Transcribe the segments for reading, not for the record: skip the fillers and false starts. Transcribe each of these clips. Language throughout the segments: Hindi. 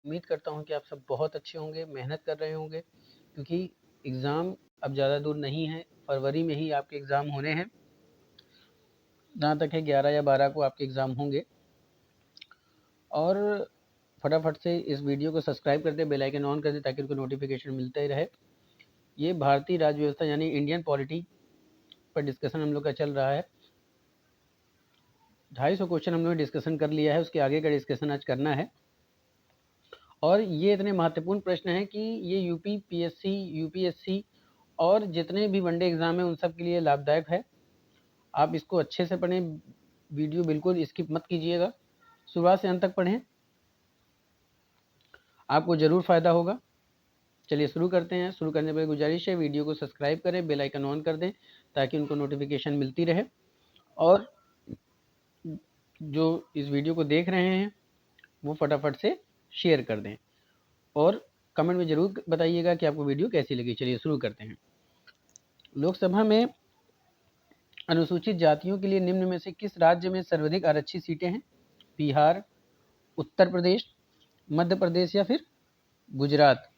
उम्मीद करता हूँ कि आप सब बहुत अच्छे होंगे, मेहनत कर रहे होंगे, क्योंकि एग्ज़ाम अब ज़्यादा दूर नहीं है। फरवरी में ही आपके एग्ज़ाम होने हैं। जहाँ तक है 11 या 12 को आपके एग्ज़ाम होंगे। और फटाफट से इस वीडियो को सब्सक्राइब कर दें, बेल आइकन ऑन कर दें ताकि उनको नोटिफिकेशन मिलता ही रहे। ये भारतीय राज्य व्यवस्था यानी इंडियन पॉलिटी पर डिस्कशन हम लोग का चल रहा है। 250 क्वेश्चन हम लोग ने डिस्कशन कर लिया है, उसके आगे का डिस्कशन आज करना है। और ये इतने महत्वपूर्ण प्रश्न हैं कि ये यूपी, पीएससी, यूपीएससी और जितने भी वनडे एग्ज़ाम हैं उन सब के लिए लाभदायक है। आप इसको अच्छे से पढ़ें, वीडियो बिल्कुल स्किप मत कीजिएगा, शुरुआत से अंत तक पढ़ें, आपको ज़रूर फ़ायदा होगा। चलिए शुरू करते हैं। शुरू करने पर गुजारिश है, वीडियो को सब्सक्राइब करें, बेल आइकन ऑन कर दें ताकि उनको नोटिफिकेशन मिलती रहे। और जो इस वीडियो को देख रहे हैं वो फटाफट से शेयर कर दें और कमेंट में ज़रूर बताइएगा कि आपको वीडियो कैसी लगी। चलिए शुरू करते हैं। लोकसभा में अनुसूचित जातियों के लिए निम्न में से किस राज्य में सर्वाधिक आरक्षित सीटें हैं? बिहार, उत्तर प्रदेश, मध्य प्रदेश या फिर गुजरात?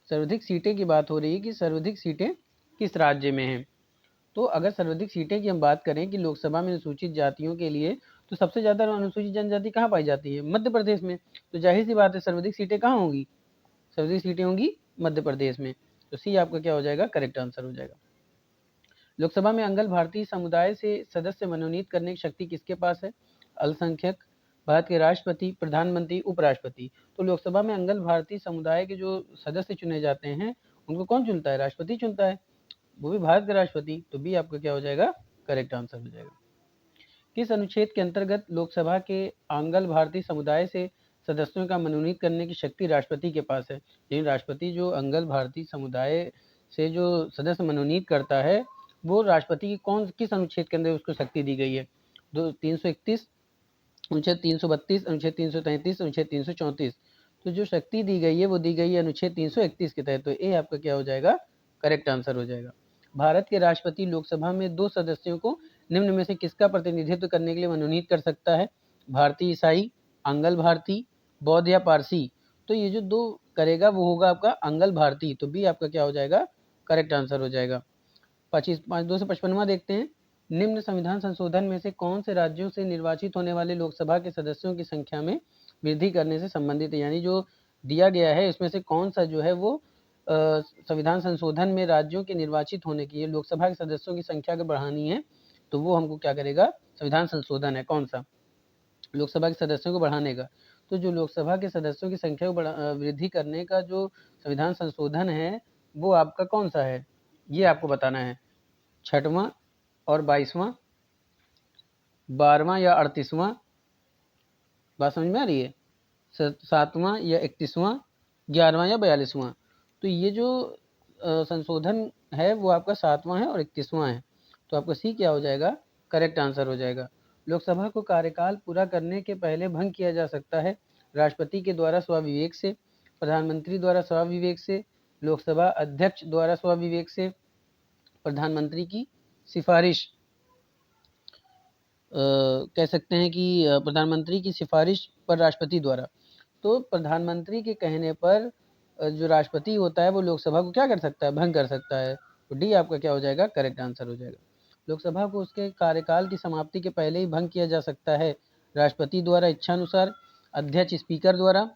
सर्वाधिक सीटें की बात हो रही है कि सर्वाधिक सीटें किस राज्य में हैं। तो अगर सर्वाधिक सीटें की हम बात करें कि लोकसभा में अनुसूचित जातियों के लिए, तो सबसे ज़्यादा अनुसूचित जनजाति कहाँ पाई जाती है? मध्य प्रदेश में। तो जाहिर सी बात है सर्वाधिक सीटें कहाँ होंगी? सर्वाधिक सीटें होंगी मध्य प्रदेश में। तो सी आपका क्या हो जाएगा? करेक्ट आंसर हो जाएगा। लोकसभा में अंगल भारतीय समुदाय से सदस्य मनोनीत करने की शक्ति किसके पास है? अल्पसंख्यक, भारत के राष्ट्रपति, प्रधानमंत्री, उपराष्ट्रपति। तो लोकसभा में अंगल भारतीय समुदाय के जो सदस्य चुने जाते हैं उनको कौन चुनता है? राष्ट्रपति चुनता है, वो भी भारत के राष्ट्रपति। तो बी आपका क्या हो जाएगा? करेक्ट आंसर हो जाएगा। किस अनुच्छेद के अंतर्गत लोकसभा के आंगल भारतीय समुदाय से सदस्यों का मनोनीत करने की शक्ति राष्ट्रपति के पास है? यानी राष्ट्रपति जो अंगल भारतीय समुदाय से जो सदस्य मनोनीत करता है वो राष्ट्रपति की किस अनुच्छेद के अंदर उसको शक्ति दी गई है? 331, अनुच्छेद 332, अनुच्छेद 333, अनुच्छेद 334। तो जो शक्ति दी गई है वो दी गई है अनुच्छेद 331 के तहत। तो ए आपका क्या हो जाएगा? करेक्ट आंसर हो जाएगा। भारत के राष्ट्रपति लोकसभा में 2 सदस्यों को निम्न में से किसका प्रतिनिधित्व करने के लिए मनोनीत कर सकता है? भारतीय ईसाई, अंगल भारती, बौद्ध या पारसी? तो ये जो 2 करेगा वो होगा आपका अंगल भारती। तो बी आपका क्या हो जाएगा? करेक्ट आंसर हो जाएगा। 255वां देखते हैं। निम्न संविधान संशोधन में से कौन से राज्यों से निर्वाचित होने वाले लोकसभा के सदस्यों की संख्या में वृद्धि करने से संबंधित है? यानी जो दिया गया है इसमें से कौन सा जो है वो संविधान संशोधन में राज्यों के निर्वाचित होने की, लोकसभा के सदस्यों की संख्या अगर बढ़ानी है तो वो हमको क्या करेगा? संविधान संशोधन है कौन सा? लोकसभा के सदस्यों को बढ़ाने का। तो जो लोकसभा के सदस्यों की संख्या को वृद्धि करने का जो संविधान संशोधन है वो आपका कौन सा है, ये आपको बताना है। 6वां और 22वां, 12वां या 38वां? बात समझ में आ रही है? 7वां या 31वां, 11वां या 42वां? तो ये जो संशोधन है वो आपका 7वां है और 31वां है। तो आपका सी क्या हो जाएगा? करेक्ट आंसर हो जाएगा। लोकसभा को कार्यकाल पूरा करने के पहले भंग किया जा सकता है? राष्ट्रपति के द्वारा स्वविवेक से, प्रधानमंत्री द्वारा स्वविवेक से, लोकसभा अध्यक्ष द्वारा स्वविवेक से, प्रधानमंत्री की सिफारिश, कह सकते हैं कि प्रधानमंत्री की सिफारिश पर राष्ट्रपति द्वारा। तो प्रधानमंत्री के कहने पर जो राष्ट्रपति होता है वो लोकसभा को क्या कर सकता है? भंग कर सकता है। तो डी आपका क्या हो जाएगा? करेक्ट आंसर हो जाएगा। लोकसभा को उसके कार्यकाल की समाप्ति के पहले ही भंग किया जा सकता है? राष्ट्रपति द्वारा इच्छानुसार, अध्यक्ष स्पीकर द्वारा,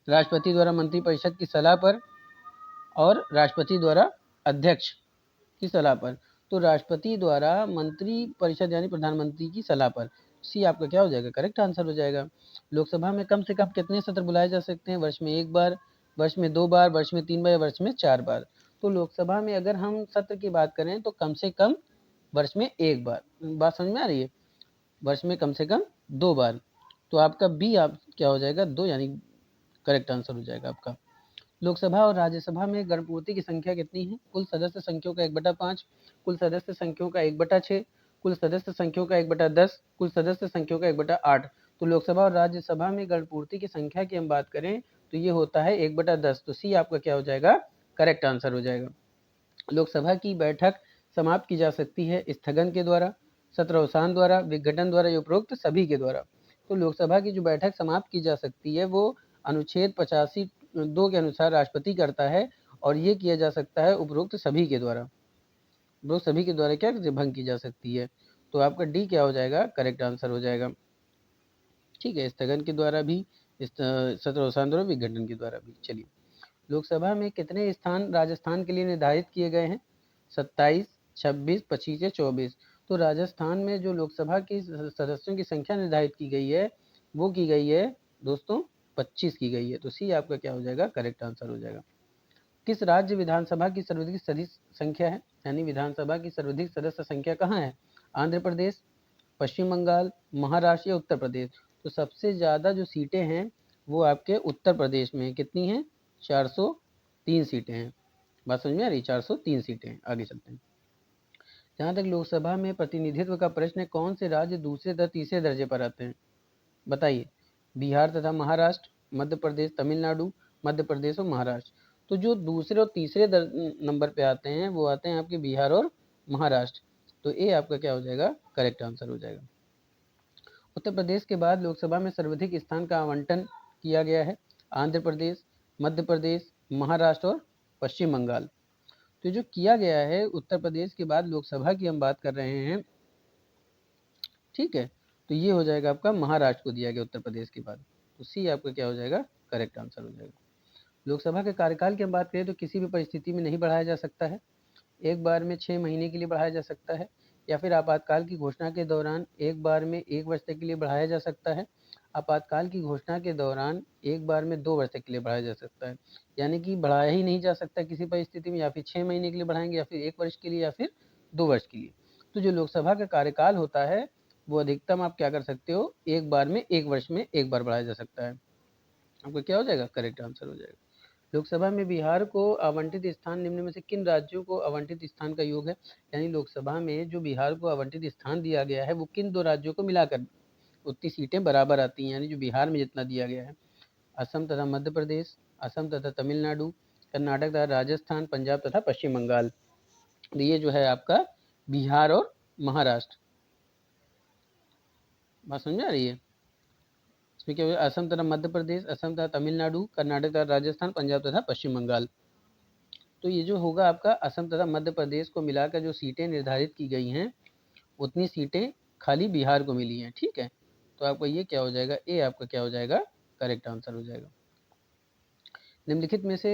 राष्ट्रपति द्वारा मंत्रिपरिषद की सलाह पर और राष्ट्रपति द्वारा अध्यक्ष की सलाह पर। तो राष्ट्रपति द्वारा मंत्री परिषद यानी प्रधानमंत्री की सलाह पर। सी आपका क्या हो जाएगा? करेक्ट आंसर हो जाएगा। लोकसभा में कम से कम कितने सत्र बुलाए जा सकते हैं? वर्ष में 1 बार, वर्ष में 2 बार, वर्ष में 3 बार या वर्ष में 4 बार? तो लोकसभा में अगर हम सत्र की बात करें तो कम से कम वर्ष में 1 बार। बात समझ में आ रही है? वर्ष में कम से कम 2 बार। तो आपका बी आप क्या हो जाएगा? 2 यानी करेक्ट आंसर हो जाएगा आपका। लोकसभा और राज्यसभा में गणपूर्ति की संख्या कितनी है? कुल सदस्य संख्याओं का 1/5, कुल सदस्य संख्याओं का 1/6, कुल सदस्य संख्याओं का 1/10, कुल सदस्य संख्याओं का 1/8। तो लोकसभा और राज्यसभा में गणपूर्ति की संख्या की हम बात करें तो ये होता है 1/10। तो सी आपका क्या हो जाएगा? करेक्ट आंसर हो जाएगा। लोकसभा की बैठक समाप्त की जा सकती है स्थगन के द्वारा, सत्रावसान द्वारा, विघटन द्वारा या उपरोक्त सभी के द्वारा। तो लोकसभा की जो बैठक समाप्त की जा सकती है वो अनुच्छेद 85(2) के अनुसार राष्ट्रपति करता है और ये किया जा सकता है उपरोक्त सभी के द्वारा। उपरोक्त सभी के द्वारा क्या भंग की जा सकती है। तो आपका डी क्या हो जाएगा, करेक्ट आंसर हो जाएगा। ठीक है, स्थगन के द्वारा भी, सत्रावसान द्वारा, विघटन के द्वारा भी। चलिए, लोकसभा में कितने स्थान राजस्थान के लिए निर्धारित किए गए हैं? 27, 26, 25 या 24। तो राजस्थान में जो लोकसभा की सदस्यों की संख्या निर्धारित की गई है वो की गई है दोस्तों 25 की गई है। तो सी आपका क्या हो जाएगा, करेक्ट आंसर हो जाएगा। किस राज्य विधानसभा की सर्वाधिक सदस्य संख्या है, यानी विधानसभा की सर्वाधिक सदस्य संख्या कहाँ है? आंध्र प्रदेश, पश्चिम बंगाल, महाराष्ट्र या उत्तर प्रदेश। तो सबसे ज़्यादा जो सीटें हैं वो आपके उत्तर प्रदेश में कितनी हैं? 403 सीटें हैं। बात समझ में आ रही? 403 सीटें हैं। आगे चलते हैं। जहाँ तक लोकसभा में प्रतिनिधित्व का प्रश्न है, कौन से राज्य दूसरे तथा तीसरे दर्जे पर आते हैं? बताइए। बिहार तथा महाराष्ट्र, मध्य प्रदेश, तमिलनाडु, मध्य प्रदेश और महाराष्ट्र। तो जो दूसरे और तीसरे नंबर पे आते हैं वो आते हैं आपके बिहार और महाराष्ट्र। तो ए आपका क्या हो जाएगा, करेक्ट आंसर हो जाएगा। उत्तर प्रदेश के बाद लोकसभा में सर्वाधिक स्थान का आवंटन किया गया है आंध्र प्रदेश, मध्य प्रदेश, महाराष्ट्र और पश्चिम बंगाल। तो जो किया गया है उत्तर प्रदेश के बाद लोकसभा की हम बात कर रहे हैं, ठीक है, तो ये हो जाएगा आपका महाराष्ट्र को दिया गया उत्तर प्रदेश के बाद। तो सी आपका क्या हो जाएगा, करेक्ट आंसर हो जाएगा। लोकसभा के कार्यकाल की हम बात करें तो किसी भी परिस्थिति में नहीं बढ़ाया जा सकता है। एक बार में 6 महीने के लिए बढ़ाया जा सकता है, या फिर आपातकाल की घोषणा के दौरान एक बार में 1 वर्ष तक के लिए बढ़ाया जा सकता है। आपातकाल की घोषणा के दौरान एक बार में 2 वर्ष तक के लिए बढ़ाया जा सकता है, यानी कि बढ़ाया ही नहीं जा सकता किसी परिस्थिति में। या फिर 6 महीने के लिए बढ़ाएंगे, या फिर 1 वर्ष के लिए, या फिर 2 वर्ष के लिए। तो जो लोकसभा का कार्यकाल होता है वो अधिकतम आप क्या कर सकते हो, एक बार में 1 वर्ष में एक बार बढ़ाया जा सकता है। आपका क्या हो जाएगा, करेक्ट आंसर हो जाएगा। लोकसभा में बिहार को आवंटित स्थान निम्न में से किन राज्यों को आवंटित स्थान का योग है? यानी लोकसभा में जो बिहार को आवंटित स्थान दिया गया है वो किन 2 राज्यों को मिलाकर उतनी सीटें बराबर आती हैं, यानी जो बिहार में जितना दिया गया है। असम तथा मध्य प्रदेश, असम तथा तमिलनाडु, कर्नाटक तथा राजस्थान, पंजाब तथा पश्चिम बंगाल। तो ये जो है आपका बिहार और महाराष्ट्र। बात समझ आ रही है? इसमें क्या होगा, असम तथा मध्य प्रदेश, असम तथा तमिलनाडु, कर्नाटक तथा राजस्थान, पंजाब तथा पश्चिम बंगाल। तो ये जो होगा आपका असम तथा मध्य प्रदेश को मिलाकर जो सीटें निर्धारित की गई हैं उतनी सीटें खाली बिहार को मिली हैं। ठीक है, तो आपका ये क्या हो जाएगा, ए आपका क्या हो जाएगा, करेक्ट आंसर हो जाएगा। निम्नलिखित में से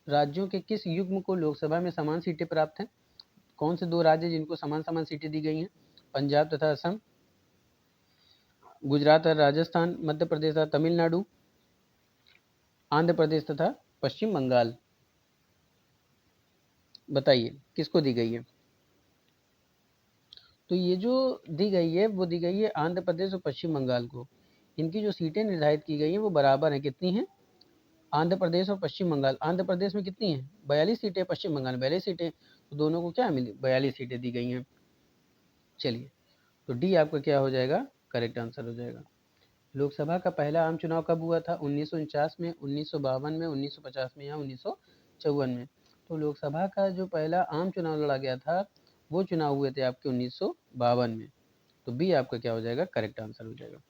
राज्यों के किस युग्म को लोकसभा में समान सीटें प्राप्त हैं? कौन से 2 राज्य जिनको समान समान सीटें दी गई हैं? पंजाब तथा असम, गुजरात और राजस्थान, मध्य प्रदेश तथा तमिलनाडु, आंध्र प्रदेश तथा पश्चिम बंगाल। बताइए किसको दी गई है? तो ये जो दी गई है वो दी गई है आंध्र प्रदेश और पश्चिम बंगाल को। इनकी जो सीटें निर्धारित की गई हैं वो बराबर हैं। कितनी हैं? आंध्र प्रदेश और पश्चिम बंगाल। आंध्र प्रदेश में कितनी हैं? 42 सीटें, पश्चिम बंगाल में 42 सीटें। तो दोनों को क्या मिली, 42 सीटें दी गई हैं। चलिए, तो डी आपका क्या हो जाएगा, करेक्ट आंसर हो जाएगा। लोकसभा का पहला आम चुनाव कब हुआ था? 1949 में, 1952 में, 1950 में या 1954 में? तो लोकसभा का जो पहला आम चुनाव लड़ा गया था वो चुनाव हुए थे आपके 1952 में। तो बी आपका क्या हो जाएगा, करेक्ट आंसर हो जाएगा।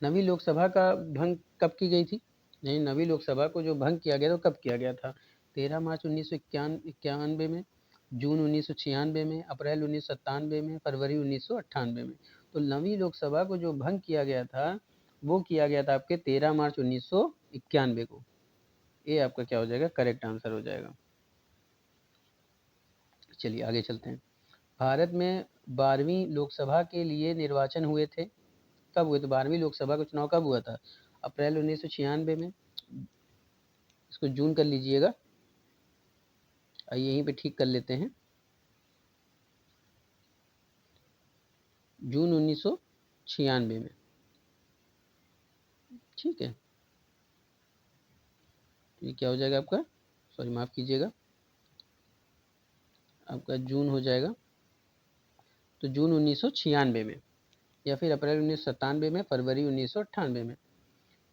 नवी लोकसभा का भंग कब की गई थी? नहीं, नवी लोकसभा को जो भंग किया गया था कब किया गया था? 13 मार्च 1991 में, जून 1996 में, अप्रैल 1997 में, फरवरी 1998 में। तो नवी लोकसभा को जो भंग किया गया था वो किया गया था आपके 13 मार्च 1991 को। ये आपका क्या हो जाएगा, करेक्ट आंसर हो जाएगा। चलिए आगे चलते हैं। भारत में 12वीं लोकसभा के लिए निर्वाचन हुए थे, कब हुए थे? 12वीं लोकसभा का चुनाव कब हुआ था? अप्रैल 1996 में, इसको जून कर लीजिएगा, आइए यहीं पे ठीक कर लेते हैं, जून 1996 में। ठीक है, तो ये क्या हो जाएगा आपका, सॉरी माफ़ कीजिएगा, आपका जून हो जाएगा। तो जून 1996 में, या फिर अप्रैल 1997 में, फरवरी 1998 में।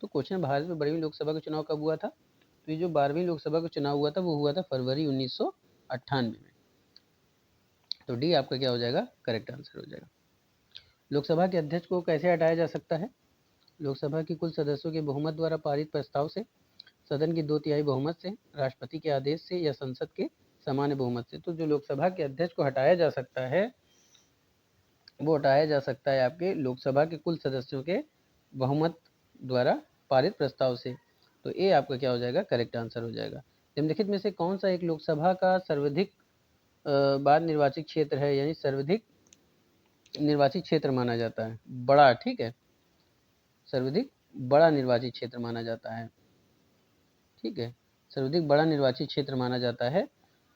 तो क्वेश्चन, भारत में 12वीं लोकसभा का चुनाव कब हुआ था? तो ये जो 12वीं लोकसभा का चुनाव हुआ था वो हुआ था फरवरी 1998 में। तो डी आपका क्या हो जाएगा, करेक्ट आंसर हो जाएगा। लोकसभा के अध्यक्ष को कैसे हटाया जा सकता है? लोकसभा की कुल सदस्यों के बहुमत द्वारा पारित प्रस्ताव से, सदन की 2/3 बहुमत से, राष्ट्रपति के आदेश से या संसद के सामान्य बहुमत से। तो जो लोकसभा के अध्यक्ष को हटाया जा सकता है वो हटाया जा सकता है आपके लोकसभा के कुल सदस्यों के बहुमत द्वारा पारित प्रस्ताव से। तो ए आपका क्या हो जाएगा, करेक्ट आंसर हो जाएगा। निम्नलिखित में से कौन सा एक लोकसभा का सर्वाधिक बार निर्वाचित क्षेत्र है, यानी सर्वाधिक निर्वाचित क्षेत्र माना जाता है, बड़ा, ठीक है, सर्वाधिक बड़ा निर्वाचित क्षेत्र माना जाता है, ठीक है, सर्वाधिक बड़ा निर्वाचित क्षेत्र माना जाता है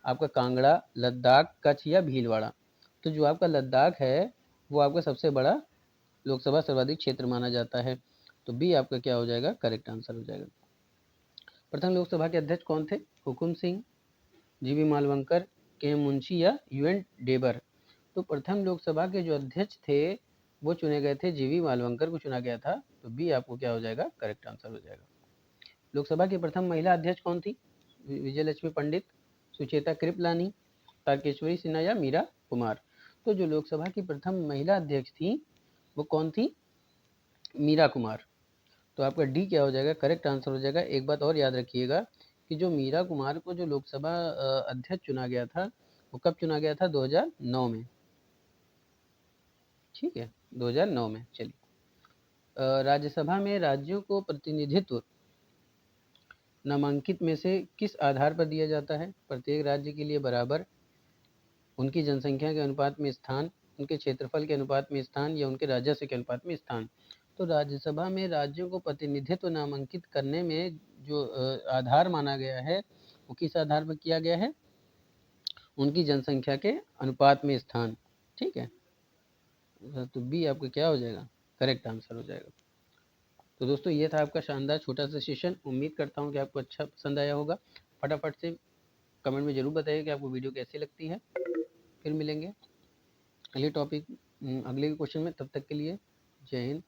आपका कांगड़ा, लद्दाख, कच्छ या भीलवाड़ा। तो जो आपका लद्दाख है वो आपका सबसे बड़ा लोकसभा सर्वाधिक क्षेत्र माना जाता है। तो बी आपका क्या हो जाएगा, करेक्ट आंसर हो जाएगा। प्रथम लोकसभा के अध्यक्ष कौन थे? हुकुम सिंह, जीवी मालवंकर, के मुंशी या यूएन डेबर। तो प्रथम लोकसभा के जो अध्यक्ष थे वो चुने गए थे, जीवी मालवंकर को चुना गया था। तो बी आपको क्या हो जाएगा, करेक्ट आंसर हो जाएगा। लोकसभा की प्रथम महिला अध्यक्ष कौन थी? विजयलक्ष्मी पंडित, सुचेता कृपलानी, तारकेश्वरी सिन्हा या मीरा कुमार। तो जो लोकसभा की प्रथम महिला अध्यक्ष थी वो कौन थी? मीरा कुमार। तो आपका डी क्या हो जाएगा, करेक्ट आंसर हो जाएगा। एक बात और याद रखिएगा कि जो मीरा कुमार को जो लोकसभा अध्यक्ष चुना गया था वो कब चुना गया था? 2009 में, ठीक है, 2009 में। चलिए, राज्यसभा में राज्यों को प्रतिनिधित्व नामांकित में से किस आधार पर दिया जाता है? प्रत्येक राज्य के लिए बराबर, उनकी जनसंख्या के अनुपात में स्थान, उनके क्षेत्रफल के अनुपात में स्थान या उनके राजस्व के अनुपात में स्थान। तो राज्यसभा में राज्यों को प्रतिनिधित्व नामांकित करने में जो आधार माना गया है वो किस आधार पर किया गया है? उनकी जनसंख्या के अनुपात में स्थान, ठीक है। तो बी आपका क्या हो जाएगा, करेक्ट आंसर हो जाएगा। तो दोस्तों ये था आपका शानदार छोटा सा सेशन। उम्मीद करता हूँ कि आपको अच्छा पसंद आया होगा। फटाफट से कमेंट में ज़रूर बताइए कि आपको वीडियो कैसी लगती है। फिर मिलेंगे अगले टॉपिक, अगले क्वेश्चन में। तब तक के लिए जय हिंद।